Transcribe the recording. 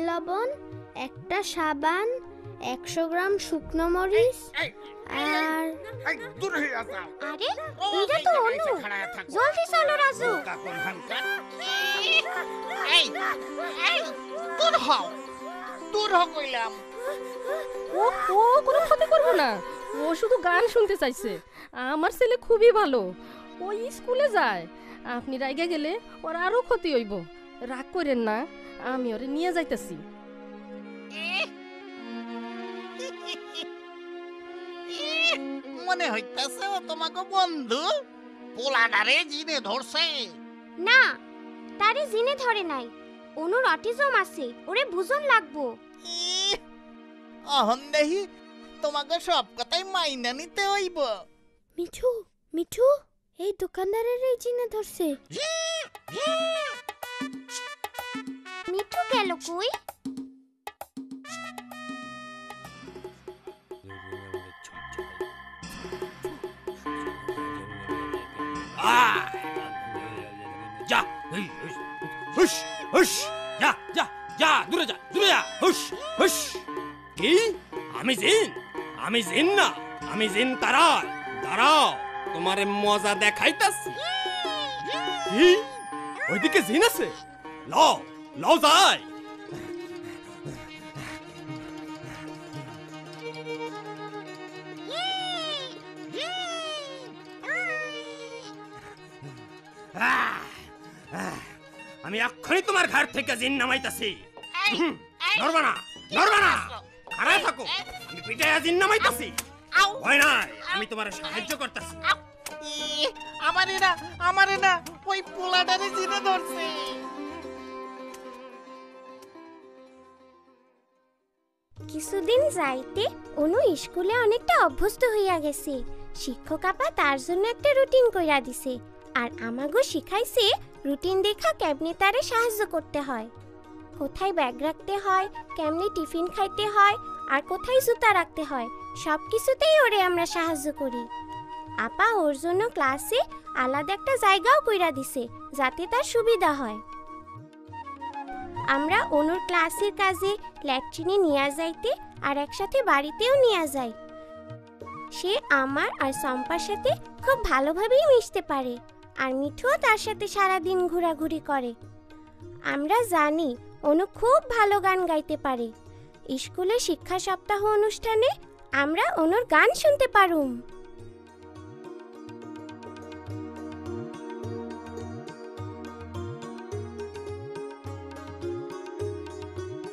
লবণ, একটা সাবান, 100 গ্রাম শুকনো মরিচ আর দূর হয়ে যাও। আরে এটা তো অনু, জলদি চলো রাজু। এই এই দূর হও, দূর হও কইলাম। ও কোনো ক্ষতি করবো না, ও শুধু গান শুনতে চাইছে। আমার ছেলে খুবই ভালো, ও স্কুলে যায়। আপনি রাইগা গেলে ওর আরো ক্ষতি হইব। রাগ করেন না, আমি ওরে নিয়ে যাইতেছি। মনে হইতাছে ও তোমাকে বন্ধু পোলাডারে জিনে ধরছে। না, তারে জিনে ধরে নাই, অনুর অটিজম আছে, ওরে বুঝন লাগবো। অহন দেহি তোমাকে সব কথাই মাইনা নিতে হইব। মিঠু, মিঠু, এই দোকানদারের এই চিনে ধরছে। মিঠু গেল কই? যা, হুশ হুশ, যা যা যা, দূরে যা, দূরে যা, হুশ হুশ। কি? আমি জিন না, আমি জিন তারাই। দাঁড়াও, তোমারে মজা দেখাইতাছি। কি? ওইদিকে জিন আছে? লও লও যাই। আমি এক্ষুনি তোমার ঘর থেকে জিন নামাইতাছি। নড়বা না, নড়বা না, খাড়ায় থাকো। আমি পিটাইয়া জিন নামাইতাছি। ভয় নাই, আমি তোমার সাহায্য করতেছি। আমারে না ওই পোলাডারে জিনে ধরছে। কিছুদিন যাইতে অনু স্কুলে অনেকটা অভ্যস্ত হইয়া গেছে। শিক্ষক আপা তার জন্য একটা রুটিন কইরা দিছে, আর আমাগো শিখাইছে রুটিন দেখা কেমনে তারে সাহায্য করতে হয়, কোথায় ব্যাগ রাখতে হয়, কেমনে টিফিন খাইতে হয়, আর কোথায় জুতা রাখতে হয়, সব কিছুতেই ওরে আমরা সাহায্য করি। আপা ওর জন্য ক্লাসে আলাদা একটা জায়গাও কইরা দিছে যাতে তার সুবিধা হয়। আমরা অনুর ক্লাসের কাজে ল্যাট্রিনে নিয়ে যাইতে আর একসাথে বাড়িতেও নিয়ে যাই। সে আমার আর সম্পার সাথে খুব ভালোভাবেই মিশতে পারে, আর মিঠুও তার সাথে সারাদিন ঘোরাঘুরি করে। আমরা জানি অনু খুব ভালো গান গাইতে পারে। স্কুলে শিক্ষা সপ্তাহ অনুষ্ঠানে আমরা অনুর গান শুনতে পারুম।